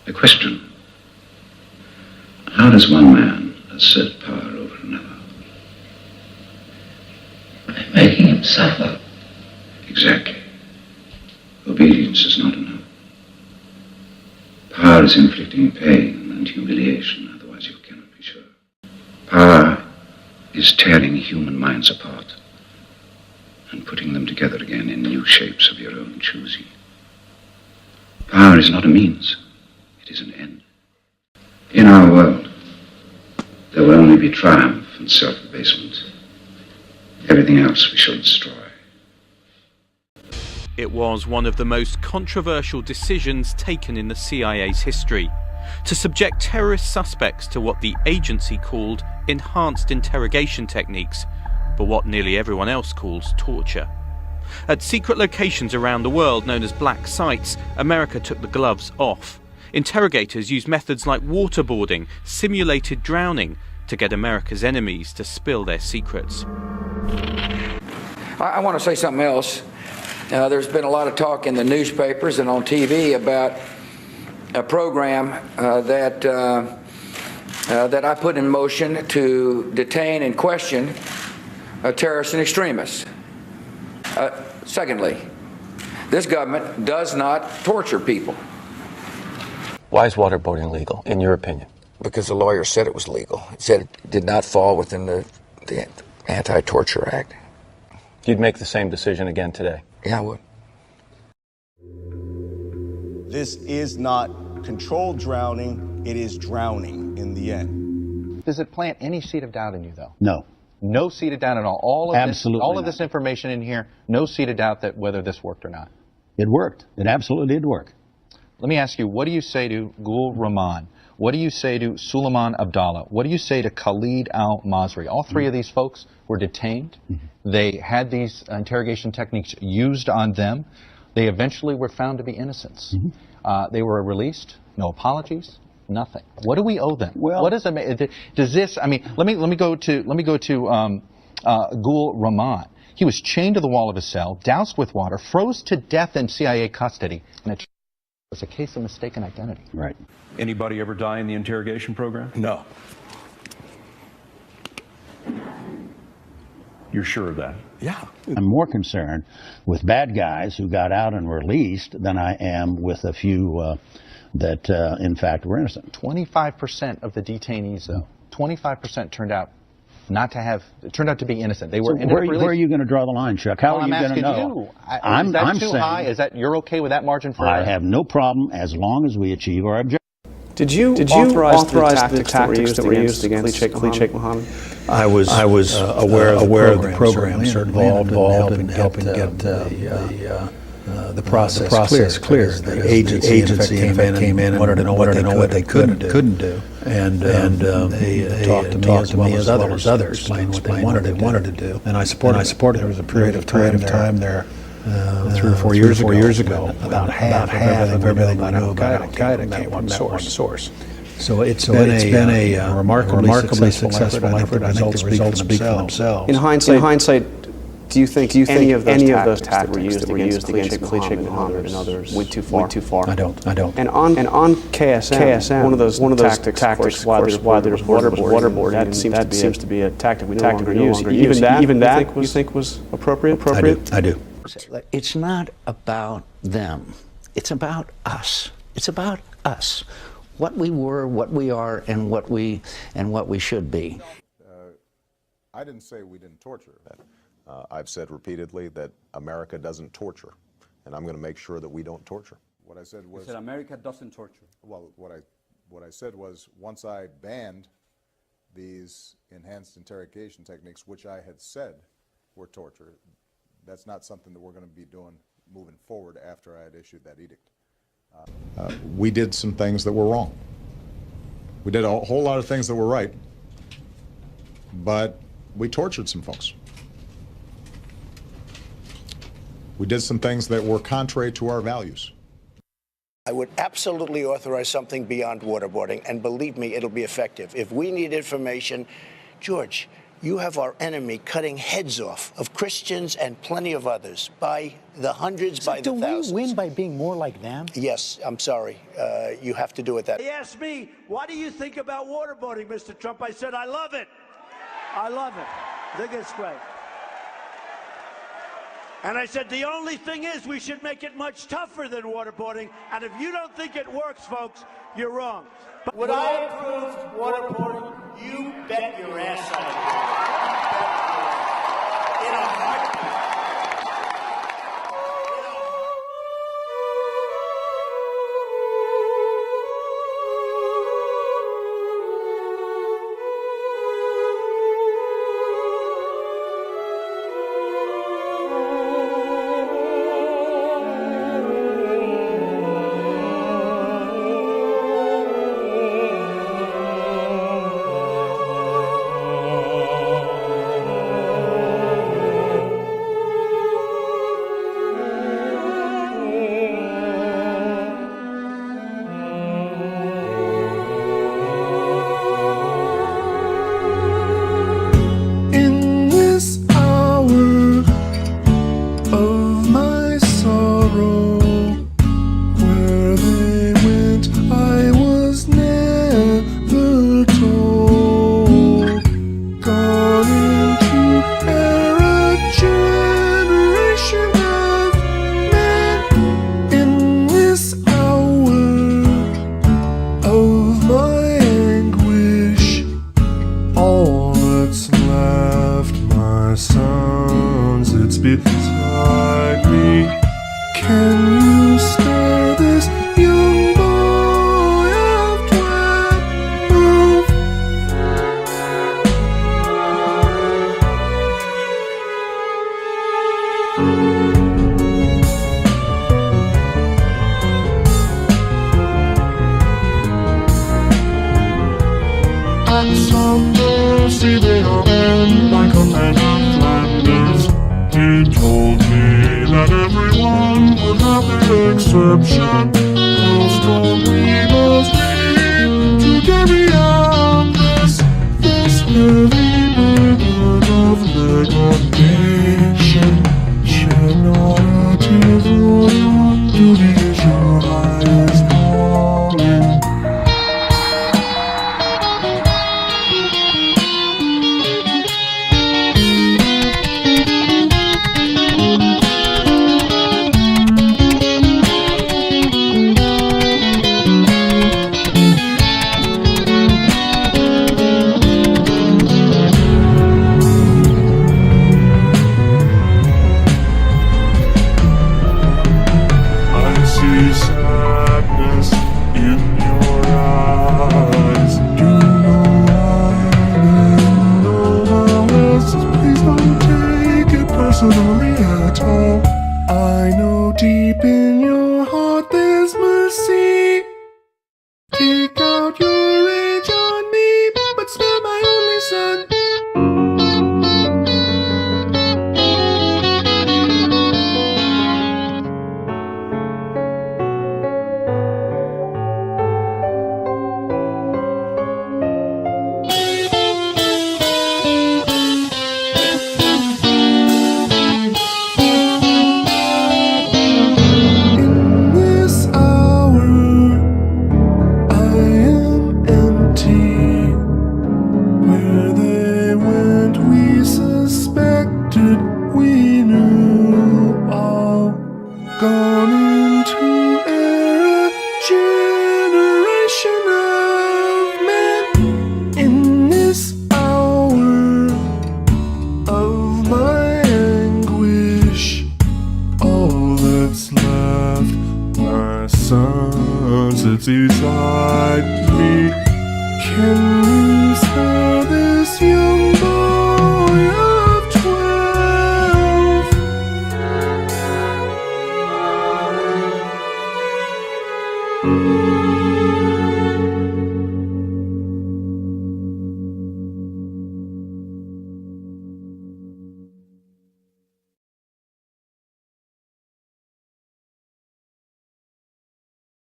The question, how does one man assert power over another? By making him suffer. Exactly. Obedience is not enough. Power is inflicting pain and humiliation, otherwise you cannot be sure. Power is tearing human minds apart and putting them together again in new shapes of your own choosing. Power is not a means, it is an end. In our world, there will only be triumph and self-abasement. Everything else we shall destroy. It was one of the most controversial decisions taken in the CIA's history, to subject terrorist suspects to what the agency called enhanced interrogation techniques, but what nearly everyone else calls torture. At secret locations around the world known as black sites, America took the gloves off. Interrogators used methods like waterboarding, simulated drowning, to get America's enemies to spill their secrets. I want to say something else. There's been a lot of talk in the newspapers and on TV about a program that I put in motion to detain and question terrorists and extremists. Secondly, this government does not torture people. Why is waterboarding legal, in your opinion? Because the lawyer said it was legal. He said it did not fall within the Anti-Torture Act. You'd make the same decision again today? Yeah, I would. This is not controlled drowning, it is drowning in the end. Does it plant any seed of doubt in you, though? No. No seed of doubt at all? Absolutely all of this information in here, no seed of doubt that whether this worked or not? It worked. It absolutely did work. Let me ask you, what do you say to Gul Rahman? What do you say to Suleiman Abdallah? What do you say to Khalid al-Masri? All three of these folks were detained. They had these interrogation techniques used on them. They eventually were found to be innocents. They were released. No apologies. Nothing. What do we owe them? Well, what does this? I mean, let me go to Gul Rahman. He was chained to the wall of his cell, doused with water, froze to death in CIA custody, and it was a case of mistaken identity. Right. Anybody ever die in the interrogation program? No. You're sure of that? Yeah. I'm more concerned with bad guys who got out and released than I am with a few that, in fact, were innocent. 25% of the detainees, though, 25% turned out to be innocent. They were. So where are you going to draw the line, Chuck? How are you going to know? Is that too high? Is that you're okay with that margin for? I have no problem as long as we achieve our objective. Did you authorize the tactics that were used against Sheikh Mohammed? I was aware of the program, certainly involved in helping get the process clear. The agency came in and wanted to know what they couldn't do. And they talked to me as others explained what they wanted to do. And I supported. There was a period of time there 3 or 4 years ago, about half of everything I knew about Al-Qaeda came from that one source. So it's been a remarkably successful effort. I think the results speak for themselves. In hindsight, do you think any of those tactics that were used against Sheikh Mohammed and others went too far? I don't. And on KSM, one of those tactics, why there's waterboarding, that seems to be a tactic we no longer use. Even that you think was appropriate? I do. It's not about them. It's about us. It's about us. What we were, what we are, and what we should be. I didn't say we didn't torture. I've said repeatedly that America doesn't torture, and I'm going to make sure that we don't torture. What I said was that America doesn't torture. Well, what I said was once I banned these enhanced interrogation techniques, which I had said were torture, that's not something that we're going to be doing moving forward after I had issued that edict. We did some things that were wrong. We did a whole lot of things that were right, but we tortured some folks. We did some things that were contrary to our values. I would absolutely authorize something beyond waterboarding, and believe me, it'll be effective. If we need information, George, You have our enemy cutting heads off of Christians and plenty of others by the hundreds, by the thousands. Do we win by being more like them? Yes, I'm sorry. You have to do it that way. He asked me, what do you think about waterboarding, Mr. Trump? I said, I love it. I love it. I think it's great. And I said, the only thing is we should make it much tougher than waterboarding. And if you don't think it works, folks, you're wrong. But Would I approve waterboarding? You bet your ass I would. In a heartbeat. See the end by Commander Flanders. He told me that everyone would have their exception. How strong we must be to carry out this heavy burden of negation. Shed not a tear for your duty is your highest calling. Sadness in your eyes. You know how this is. Please don't take it personally at all. I know deep in your heart there's mercy. Take out your rage on me, but spare my only son. Gone into a generation of men. In this hour of my anguish, all that's left, my son sits beside